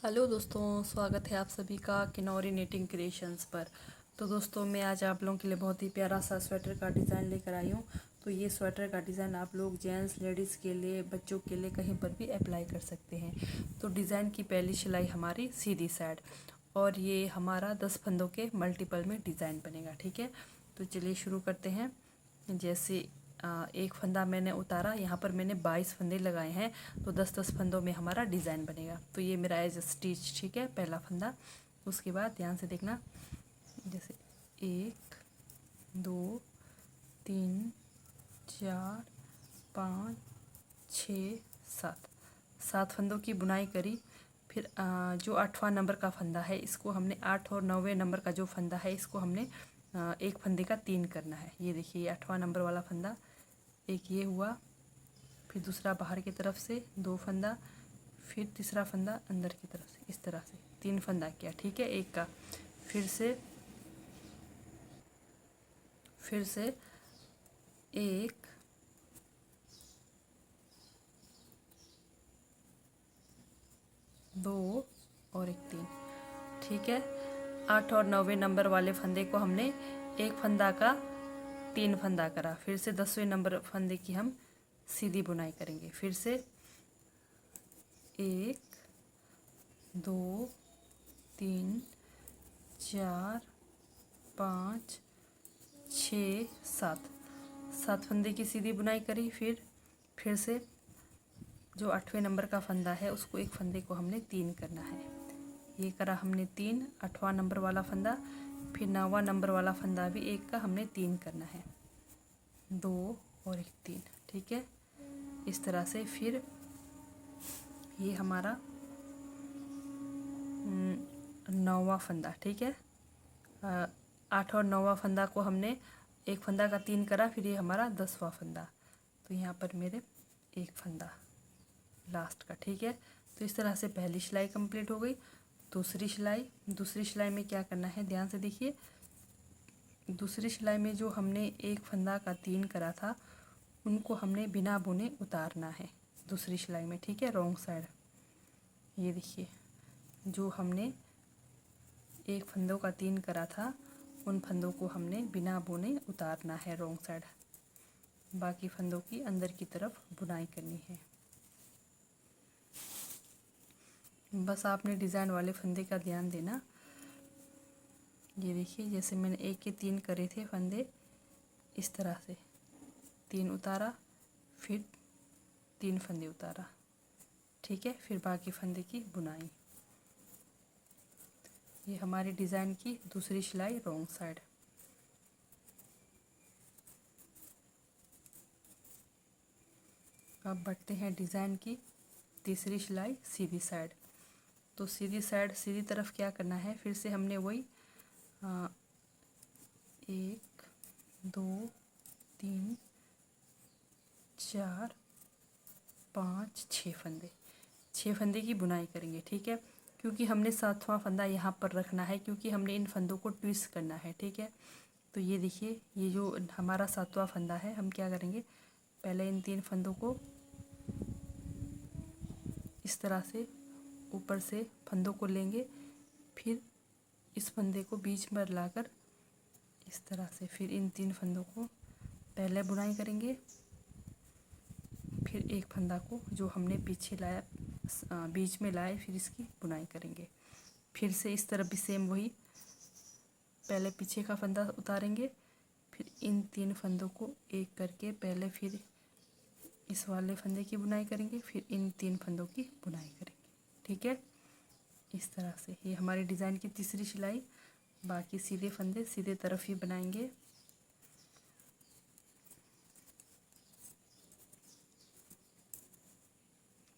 Hello दोस्तों, स्वागत है आप सभी का किनौरी निटिंग क्रिएशंस पर। तो दोस्तों, मैं आज आप लोगों के लिए बहुत ही प्यारा सा स्वेटर का डिज़ाइन लेकर आई हूँ। तो ये स्वेटर का डिज़ाइन आप लोग जेंट्स लेडीज़ के लिए, बच्चों के लिए कहीं पर भी अप्लाई कर सकते हैं। तो डिज़ाइन की पहली सिलाई हमारी सीधी साइड, और ये हमारा 10 फंदों के मल्टीपल में डिज़ाइन बनेगा। ठीक है, तो चलिए शुरू करते हैं। जैसे एक फंदा मैंने उतारा, यहाँ पर मैंने 22 फंदे लगाए हैं, तो 10-10 फंदों में हमारा डिज़ाइन बनेगा। तो ये मेरा एज स्टिच, ठीक है, पहला फंदा। उसके बाद ध्यान से देखना, जैसे 1 2 3 4 5 6 7 फंदों की बुनाई करी। फिर जो 8वां नंबर का फंदा है, इसको हमने 8 और 9वें नंबर का जो फंदा है, इसको हमने एक फंदे का 3 करना है। ये देखिए, ये 8वां नंबर वाला फंदा, एक ये हुआ, फिर दूसरा बाहर की तरफ से 2 फंदा, फिर तीसरा फंदा अंदर की तरफ से, इस तरह से 3 फंदा किया। ठीक है, एक का फिर से 1 2 और एक 3। ठीक है, 8 और 9वें नंबर वाले फंदे को हमने एक फंदा का 3 फंदा करा। फिर से 10वें नंबर फंदे की हम सीधी बुनाई करेंगे। फिर से 1 2 3 4 5 6 7 फंदे की सीधी बुनाई करी। फिर से जो 8वें नंबर का फंदा है, उसको एक फंदे को हमने 3 करना है। ये करा हमने 3, 8वां नंबर वाला फंदा। फिर 9वां नंबर वाला फंदा भी एक का हमने 3 करना है, 2 और एक 3। ठीक है, इस तरह से। फिर ये हमारा 9वां फंदा। ठीक है, 8 और 9वां फंदा को हमने एक फंदा का 3 करा। फिर ये हमारा 10वां फंदा। तो यहाँ पर मेरे एक फंदा लास्ट का। ठीक है, तो इस तरह से पहली सिलाई कंप्लीट हो गई। दूसरी सिलाई में क्या करना है, ध्यान से देखिए। दूसरी सिलाई में जो हमने एक फंदा का 3 करा था, उनको हमने बिना बुने उतारना है दूसरी सिलाई में। ठीक है, रॉन्ग साइड। ये देखिए, जो हमने एक फंदों का 3 करा था, उन फंदों को हमने बिना बुने उतारना है रॉन्ग साइड। बाकी फंदों की अंदर की तरफ बुनाई करनी है। बस आपने डिज़ाइन वाले फंदे का ध्यान देना। ये देखिए, जैसे मैंने 1 के 3 करे थे फंदे, इस तरह से 3 उतारा, फिर 3 फंदे उतारा। ठीक है, फिर बाकी फंदे की बुनाई। ये हमारी डिज़ाइन की दूसरी सिलाई रॉन्ग साइड। अब बढ़ते हैं डिज़ाइन की तीसरी सिलाई सीधी साइड। तो सीधी साइड, सीधी तरफ क्या करना है, फिर से हमने वही 1 2 3 4 5 6 फंदे की बुनाई करेंगे। ठीक है, क्योंकि हमने 7वां फंदा यहाँ पर रखना है, क्योंकि हमने इन फंदों को ट्विस्ट करना है। ठीक है, तो ये देखिए, ये जो हमारा 7वां फंदा है, हम क्या करेंगे, पहले इन 3 फंदों को इस तरह से ऊपर से फंदों को लेंगे, फिर इस फंदे को बीच में लाकर इस तरह से, फिर इन 3 फंदों को पहले बुनाई करेंगे। फिर एक फंदा को जो हमने पीछे लाया, बीच में लाए, फिर इसकी बुनाई करेंगे। फिर से इस तरफ भी सेम वही, पहले पीछे का फंदा उतारेंगे, फिर इन 3 फंदों को एक करके पहले फिर इस वाले फंदे की बुनाई करेंगे, फिर इन 3 फंदों की बुनाई करेंगे। ठीक है, इस तरह से। ये हमारी डिज़ाइन की तीसरी सिलाई। बाकी सीधे फंदे सीधे तरफ ही बनाएंगे।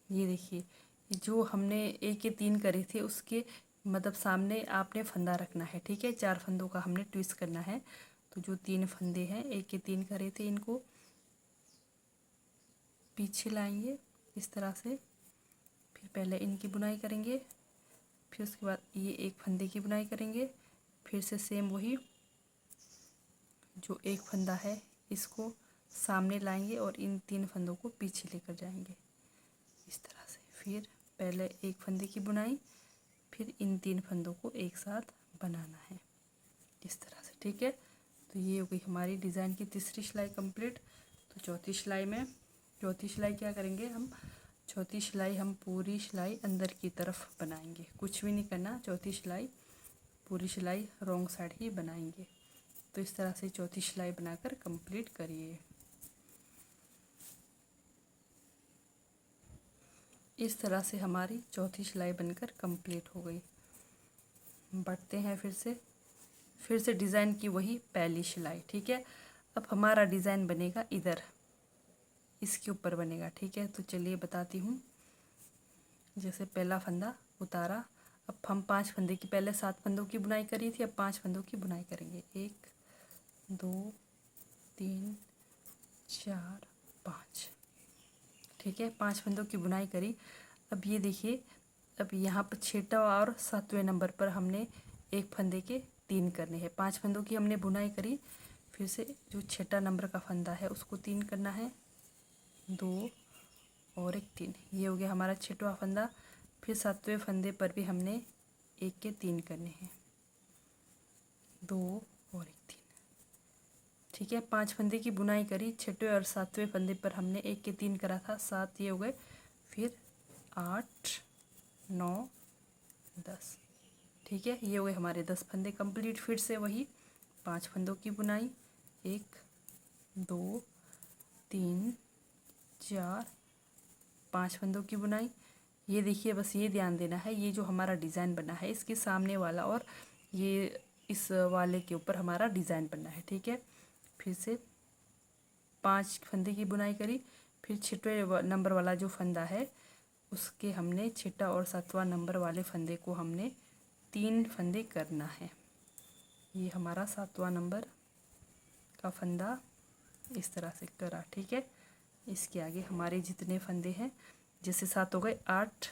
ये देखिए, जो हमने 1 के 3 करे थे, उसके मतलब सामने आपने फंदा रखना है। ठीक है, 4 फंदों का हमने ट्विस्ट करना है। तो जो 3 फंदे हैं, 1 के 3 करे थे, इनको पीछे लाएंगे इस तरह से। फिर पहले इनकी बुनाई करेंगे, फिर उसके बाद ये एक फंदे की बुनाई करेंगे। फिर से सेम वही, जो एक फंदा है, इसको सामने लाएंगे और इन 3 फंदों को पीछे लेकर जाएंगे इस तरह से। फिर पहले एक फंदे की बुनाई, फिर इन 3 फंदों को एक साथ बनाना है इस तरह से। ठीक है, तो ये हो गई हमारी डिज़ाइन की तीसरी सिलाई कंप्लीट। तो चौथी सिलाई क्या करेंगे हम, चौथी सिलाई हम पूरी सिलाई अंदर की तरफ बनाएंगे, कुछ भी नहीं करना। चौथी सिलाई पूरी सिलाई रॉन्ग साइड ही बनाएंगे। तो इस तरह से चौथी सिलाई बनाकर कंप्लीट करिए। इस तरह से हमारी चौथी सिलाई बनकर कंप्लीट हो गई। बढ़ते हैं फिर से डिज़ाइन की वही पहली सिलाई। ठीक है, अब हमारा डिज़ाइन बनेगा इधर, इसके ऊपर बनेगा। ठीक है, तो चलिए बताती हूँ। जैसे पहला फंदा उतारा, अब हम 5 फंदे की, पहले 7 फंदों की बुनाई करी थी, अब 5 फंदों की बुनाई करेंगे। 1 2 3 4 5। ठीक है, 5 फंदों की बुनाई करी। अब ये देखिए, अब यहाँ पर 6वां और 7वें नंबर पर हमने एक फंदे के 3 करने हैं। 5 फंदों की हमने बुनाई करी, फिर से जो 6वां नंबर का फंदा है उसको 3 करना है, 2 और एक 3। ये हो गया हमारा 6वां फंदा। फिर 7वें फंदे पर भी हमने एक के 3 करने हैं, 2 और एक 3। ठीक है, 5 फंदे की बुनाई करी, 6वें और 7वें फंदे पर हमने एक के 3 करा था, 7 ये हो गए। फिर 8 9 10। ठीक है, ये हो गए हमारे 10 फंदे कंप्लीट। फिर से वही 5 फंदों की बुनाई, 1 2 3 4 5 फंदों की बुनाई। ये देखिए, बस ये ध्यान देना है, ये जो हमारा डिज़ाइन बना है इसके सामने वाला और ये इस वाले के ऊपर हमारा डिज़ाइन बनना है। ठीक है, फिर से 5 फंदे की बुनाई करी, फिर 6वें नंबर वाला जो फंदा है उसके हमने 6वां और 7वां नंबर वाले फंदे को हमने 3 फंदे करना है। ये हमारा 7वां नंबर का फंदा इस तरह से करा। ठीक है, इसके आगे हमारे जितने फंदे हैं, जैसे 7 हो गए, 8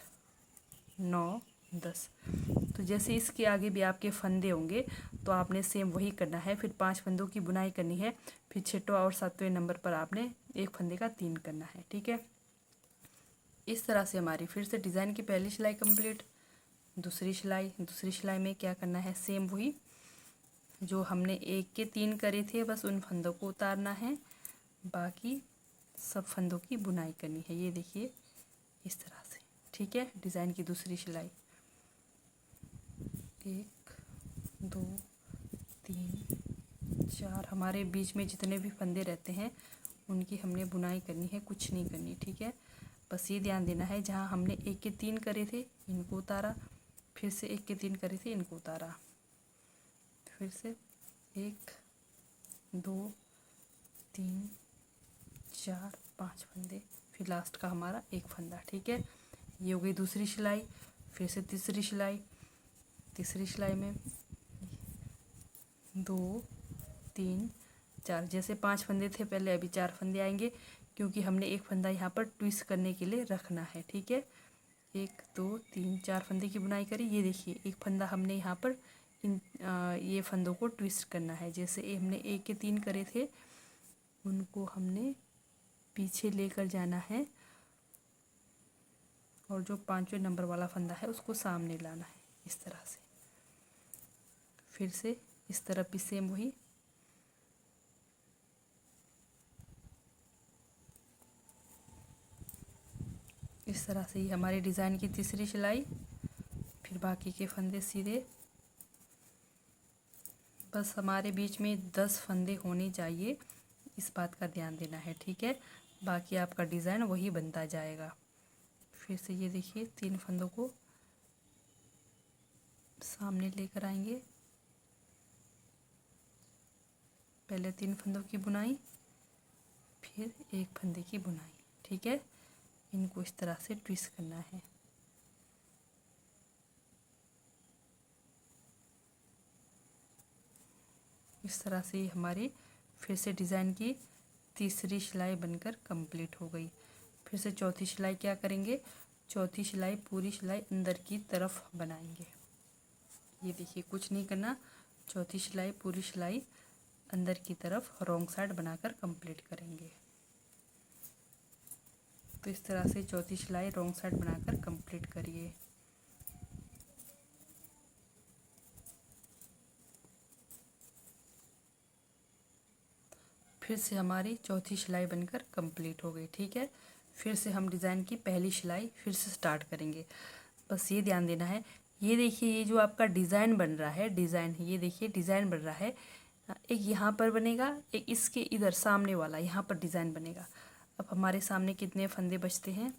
9 10। तो जैसे इसके आगे भी आपके फंदे होंगे तो आपने सेम वही करना है। फिर 5 फंदों की बुनाई करनी है, फिर 6वां और 7वें नंबर पर आपने एक फंदे का 3 करना है। ठीक है, इस तरह से हमारी फिर से डिज़ाइन की पहली सिलाई कंप्लीट। दूसरी सिलाई में क्या करना है, सेम वही जो हमने एक के 3 करे थे, बस उन फंदों को उतारना है, बाकी सब फंदों की बुनाई करनी है। ये देखिए इस तरह से। ठीक है, डिज़ाइन की दूसरी सिलाई, 1 2 3 4। हमारे बीच में जितने भी फंदे रहते हैं उनकी हमने बुनाई करनी है, कुछ नहीं करनी। ठीक है, बस ये ध्यान देना है, जहाँ हमने एक के 3 करे थे इनको उतारा, फिर से एक के 3 करे थे इनको उतारा, फिर से 1 2 3 4 5 फंदे, फिर लास्ट का हमारा एक फंदा। ठीक है, ये हो गई दूसरी सिलाई। फिर से तीसरी सिलाई में 2 3 4। जैसे 5 फंदे थे पहले, अभी 4 फंदे आएंगे, क्योंकि हमने एक फंदा यहाँ पर ट्विस्ट करने के लिए रखना है। ठीक है, 1 2 3 4 फंदे की बुनाई करी। ये देखिए, एक फंदा हमने यहाँ पर ये फंदों को ट्विस्ट करना है। जैसे हमने एक के 3 करे थे, उनको हमने पीछे लेकर जाना है और जो 5वें नंबर वाला फंदा है उसको सामने लाना है इस तरह से। फिर से इस तरफ भी सेम वही, इस तरह से ही हमारी डिज़ाइन की तीसरी सिलाई। फिर बाकी के फंदे सीधे, बस हमारे बीच में 10 फंदे होने चाहिए, इस बात का ध्यान देना है। ठीक है, बाकी आपका डिज़ाइन वही बनता जाएगा। फिर से ये देखिए, 3 फंदों को सामने लेकर आएंगे, पहले 3 फंदों की बुनाई, फिर एक फंदे की बुनाई। ठीक है, इनको इस तरह से ट्विस्ट करना है। इस तरह से ही हमारी फिर से डिज़ाइन की तीसरी सिलाई बनकर कंप्लीट हो गई। फिर से चौथी सिलाई क्या करेंगे, चौथी सिलाई पूरी सिलाई अंदर की तरफ बनाएंगे। ये देखिए, कुछ नहीं करना, चौथी सिलाई पूरी सिलाई अंदर की तरफ रॉन्ग साइड बनाकर कंप्लीट करेंगे। तो इस तरह से चौथी सिलाई रॉन्ग साइड बनाकर कंप्लीट करिए। फिर से हमारी चौथी सिलाई बनकर कंप्लीट हो गई। ठीक है, फिर से हम डिज़ाइन की पहली सिलाई फिर से स्टार्ट करेंगे। बस ये ध्यान देना है, ये देखिए ये जो आपका डिज़ाइन बन रहा है, डिज़ाइन ये देखिए डिज़ाइन बन रहा है, एक यहाँ पर बनेगा, एक इसके इधर सामने वाला यहाँ पर डिज़ाइन बनेगा। अब हमारे सामने कितने फंदे बचते हैं,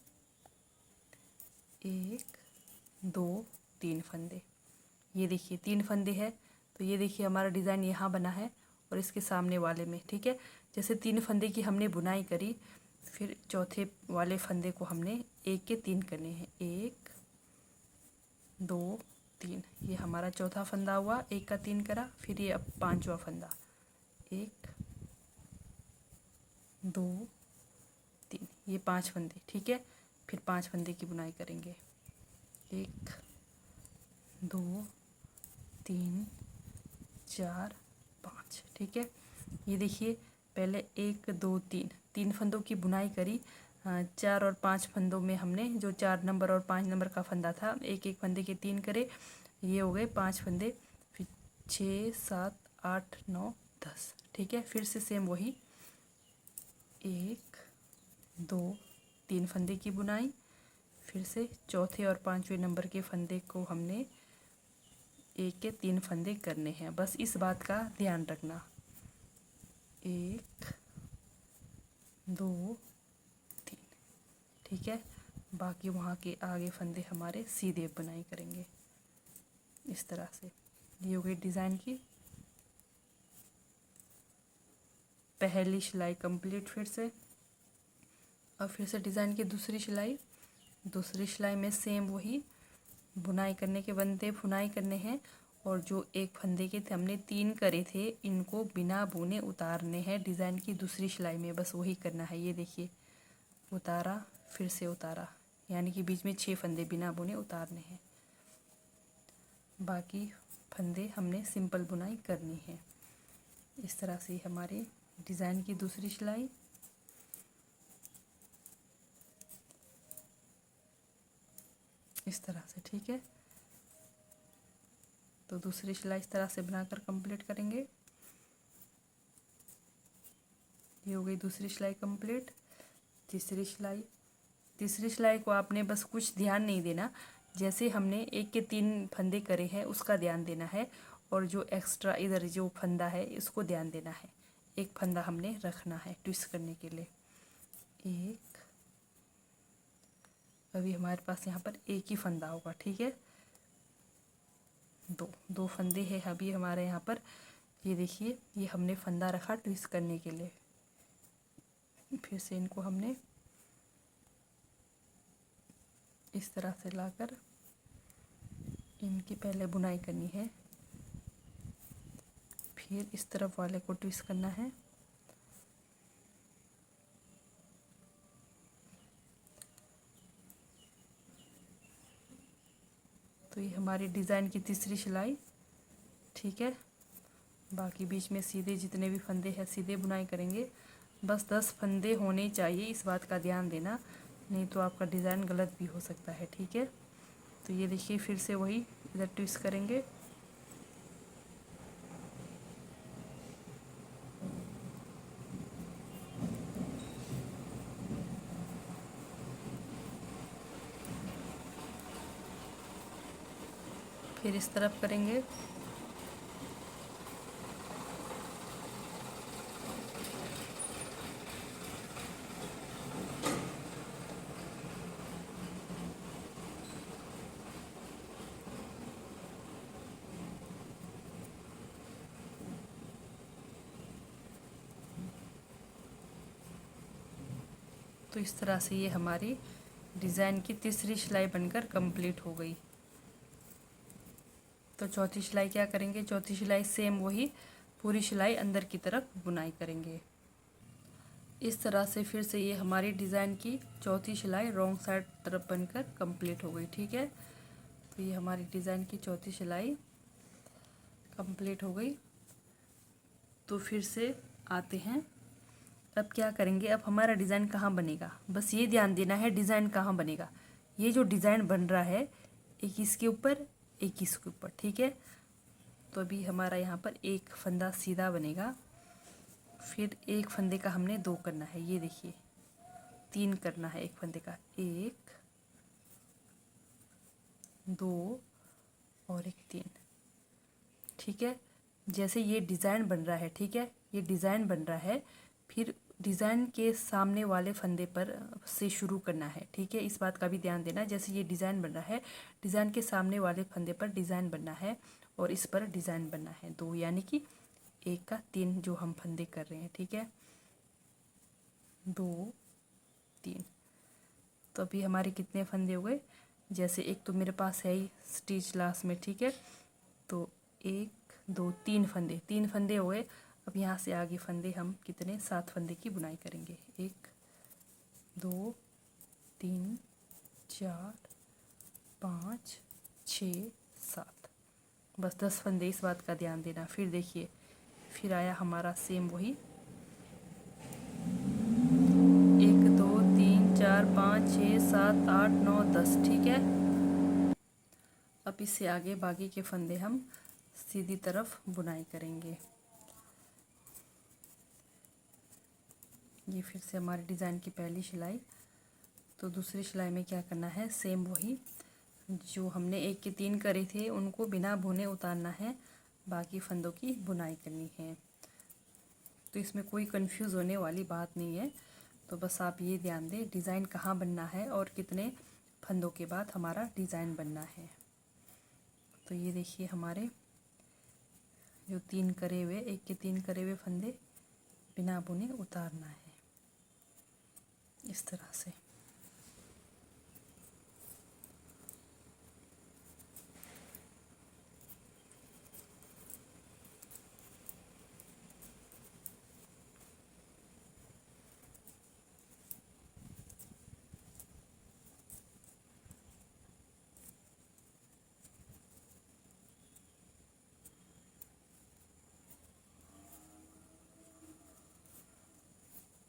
1 2 3 फंदे। ये देखिए 3 फंदे हैं, तो ये देखिए हमारा डिज़ाइन यहाँ बना है और इसके सामने वाले में। ठीक है, जैसे 3 फंदे की हमने बुनाई करी, फिर चौथे वाले फंदे को हमने 1 के 3 करने हैं, 1 2 3। ये हमारा चौथा फंदा हुआ, 1 का 3 करा। फिर ये अब 5वां फंदा, 1 2 3, ये 5 फंदे। ठीक है, फिर 5 फंदे की बुनाई करेंगे, 1 2 3 4 5। ठीक है, ये देखिए पहले 1 2 3 फंदों की बुनाई करी। 4 और 5 फंदों में हमने जो 4 नंबर और 5 नंबर का फंदा था, एक एक फंदे के 3 करे, ये हो गए 5 फंदे। फिर 6 7 8 9 10। ठीक है, फिर से सेम वही 1 2 3 फंदे की बुनाई। फिर से चौथे और 5वें नंबर के फंदे को हमने 1 के 3 फंदे करने हैं। बस इस बात का ध्यान रखना, 1 2 3। ठीक है, बाकी वहाँ के आगे फंदे हमारे सीधे बुनाई करेंगे इस तरह से। ये हो गई डिज़ाइन की पहली सिलाई कंप्लीट। फिर से और फिर से डिज़ाइन की दूसरी सिलाई में सेम वही बुनाई करने के बंदे बुनाई करने हैं, और जो एक फंदे के थे हमने 3 करे थे, इनको बिना बुने उतारने हैं डिज़ाइन की दूसरी सिलाई में। बस वही करना है, ये देखिए उतारा फिर से उतारा, यानी कि बीच में 6 फंदे बिना बुने उतारने हैं। बाकी फंदे हमने सिंपल बुनाई करनी है। इस तरह से हमारी डिज़ाइन की दूसरी सिलाई, इस तरह से। ठीक है, तो दूसरी सिलाई इस तरह से बनाकर कंप्लीट करेंगे। ये हो गई दूसरी सिलाई कंप्लीट। तीसरी सिलाई को आपने बस कुछ ध्यान नहीं देना, जैसे हमने 1 के 3 फंदे करे हैं उसका ध्यान देना है, और जो एक्स्ट्रा इधर जो फंदा है इसको ध्यान देना है। एक फंदा हमने रखना है ट्विस्ट करने के लिए। एक, अभी हमारे पास यहाँ पर एक ही फंदा होगा। ठीक है, दो फंदे हैं अभी हमारे यहाँ पर। ये देखिए ये हमने फंदा रखा ट्विस्ट करने के लिए। फिर से इनको हमने इस तरह से लाकर इनकी पहले बुनाई करनी है, फिर इस तरफ वाले को ट्विस्ट करना है। तो ये हमारी डिज़ाइन की तीसरी सिलाई। ठीक है, बाकी बीच में सीधे जितने भी फंदे हैं सीधे बुनाई करेंगे। बस 10 फंदे होने चाहिए, इस बात का ध्यान देना, नहीं तो आपका डिज़ाइन गलत भी हो सकता है। ठीक है, तो ये देखिए फिर से वही इधर ट्विस्ट करेंगे। फिर इस तरफ करेंगे। तो इस तरह से ये हमारी डिज़ाइन की तीसरी सिलाई बनकर कंप्लीट हो गई। तो चौथी सिलाई क्या करेंगे, चौथी सिलाई सेम वही पूरी सिलाई अंदर की तरफ बुनाई करेंगे। इस तरह से फिर से ये हमारी डिज़ाइन की चौथी सिलाई रॉन्ग साइड तरफ बनकर कंप्लीट हो गई। ठीक है, तो ये हमारी डिज़ाइन की चौथी सिलाई कंप्लीट हो गई। तो फिर से आते हैं, अब क्या करेंगे, अब हमारा डिज़ाइन कहाँ बनेगा, बस ये ध्यान देना है डिज़ाइन कहाँ बनेगा। ये जो डिज़ाइन बन रहा है एक इसके ऊपर एक इसके ऊपर। ठीक है, तो अभी हमारा यहाँ पर एक फंदा सीधा बनेगा, फिर एक फंदे का हमने 2 करना है, ये देखिए 3 करना है एक फंदे का, 1 2 और एक 3। ठीक है, जैसे ये डिज़ाइन बन रहा है, ठीक है, ये डिज़ाइन बन रहा है, फिर डिज़ाइन के सामने वाले फंदे पर से शुरू करना है। ठीक है, इस बात का भी ध्यान देना। जैसे ये डिज़ाइन बन रहा है, डिज़ाइन के सामने वाले फंदे पर डिज़ाइन बनना है और इस पर डिज़ाइन बनना है 2, यानी कि 1 का 3 जो हम फंदे कर रहे हैं। ठीक है, 2 3। तो अभी हमारे कितने फंदे हो गए, जैसे एक तो मेरे पास है ही स्टिच लास्ट में। ठीक है, तो 1 2 3 फंदे, 3 फंदे हो गए। अब यहाँ से आगे फंदे हम कितने, 7 फंदे की बुनाई करेंगे। 1 2 3 4 5 6 7, बस 10 फंदे, इस बात का ध्यान देना। फिर देखिए, फिर आया हमारा सेम वही 1 2 3 4 5 6 7 8 9 10। ठीक है, अब इससे आगे बाकी के फंदे हम सीधी तरफ बुनाई करेंगे। ये फिर से हमारे डिज़ाइन की पहली सिलाई। तो दूसरी सिलाई में क्या करना है, सेम वही जो हमने 1 के 3 करे थे उनको बिना बुने उतारना है, बाकी फंदों की बुनाई करनी है। तो इसमें कोई कंफ्यूज होने वाली बात नहीं है, तो बस आप ये ध्यान दें डिज़ाइन कहाँ बनना है और कितने फंदों के बाद हमारा डिज़ाइन बनना है। तो ये देखिए हमारे जो 3 करे हुए, 1 के 3 करे हुए फंदे बिना बुने उतारना है, इस तरह से।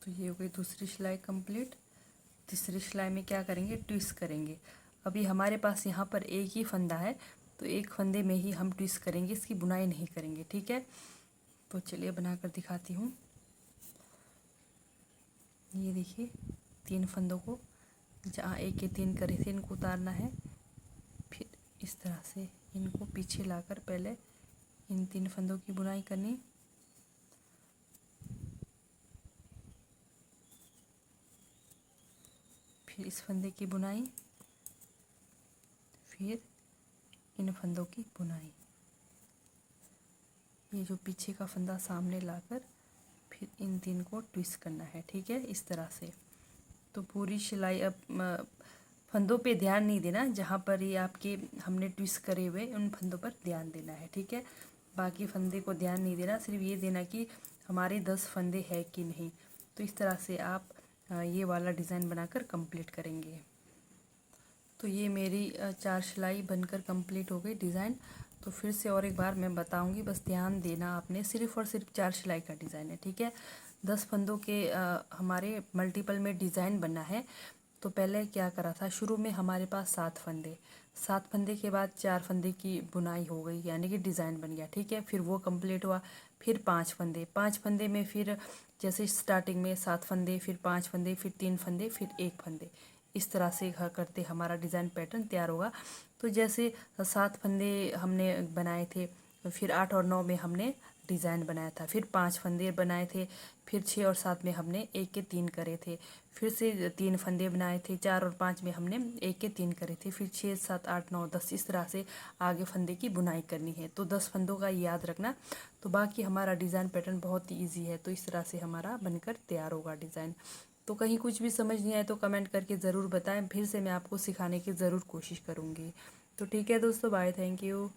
तो ये हो गई दूसरी सिलाई कंप्लीट। तीसरी सिलाई में क्या करेंगे, ट्विस्ट करेंगे। अभी हमारे पास यहाँ पर एक ही फंदा है, तो एक फंदे में ही हम ट्विस्ट करेंगे, इसकी बुनाई नहीं करेंगे। ठीक है, तो चलिए बनाकर दिखाती हूँ। ये देखिए 3 फंदों को जहाँ 1 के 3 करे थे इनको उतारना है, फिर इस तरह से इनको पीछे लाकर पहले इन 3 फंदों की बुनाई करनी, फिर इस फंदे की बुनाई, फिर इन फंदों की बुनाई। ये जो पीछे का फंदा सामने लाकर फिर इन 3 को ट्विस्ट करना है। ठीक है, इस तरह से। तो पूरी सिलाई अब फंदों पे ध्यान नहीं देना, जहाँ पर ये आपके हमने ट्विस्ट करे हुए उन फंदों पर ध्यान देना है। ठीक है, बाकी फंदे को ध्यान नहीं देना, सिर्फ ये देना कि हमारे 10 फंदे हैं कि नहीं। तो इस तरह से आप ये वाला डिज़ाइन बनाकर कंप्लीट करेंगे। तो ये मेरी 4 सिलाई बनकर कंप्लीट हो गई डिज़ाइन। तो फिर से और एक बार मैं बताऊंगी, बस ध्यान देना आपने, सिर्फ और सिर्फ 4 सिलाई का डिज़ाइन है। ठीक है, 10 फंदों के हमारे मल्टीपल में डिज़ाइन बनना है। तो पहले क्या करा था, शुरू में हमारे पास 7 फंदे, 7 फंदे के बाद 4 फंदे की बुनाई हो गई, यानी कि डिज़ाइन बन गया। ठीक है, फिर वो कंप्लीट हुआ। फिर 5 फंदे, 5 फंदे में फिर जैसे स्टार्टिंग में 7 फंदे, फिर 5 फंदे, फिर 3 फंदे, फिर 1 फंदे, इस तरह से करते हमारा डिज़ाइन पैटर्न तैयार होगा। तो जैसे 7 फंदे हमने बनाए थे, फिर 8 और 9 में हमने डिज़ाइन बनाया था, फिर 5 फंदे बनाए थे, फिर 6 और 7 में हमने 1 के 3 करे थे, फिर से 3 फंदे बनाए थे, 4 और 5 में हमने 1 के 3 करे थे, फिर 6 7 8 9 10, इस तरह से आगे फंदे की बुनाई करनी है। तो 10 फंदों का याद रखना। तो बाकी हमारा डिज़ाइन पैटर्न बहुत ही ईजी है। तो इस तरह से हमारा बनकर तैयार होगा डिज़ाइन। तो कहीं कुछ भी समझ नहीं आए तो कमेंट करके ज़रूर बताएं, फिर से मैं आपको सिखाने की ज़रूर कोशिश करूँगी। तो ठीक है दोस्तों, बाय, थैंक यू।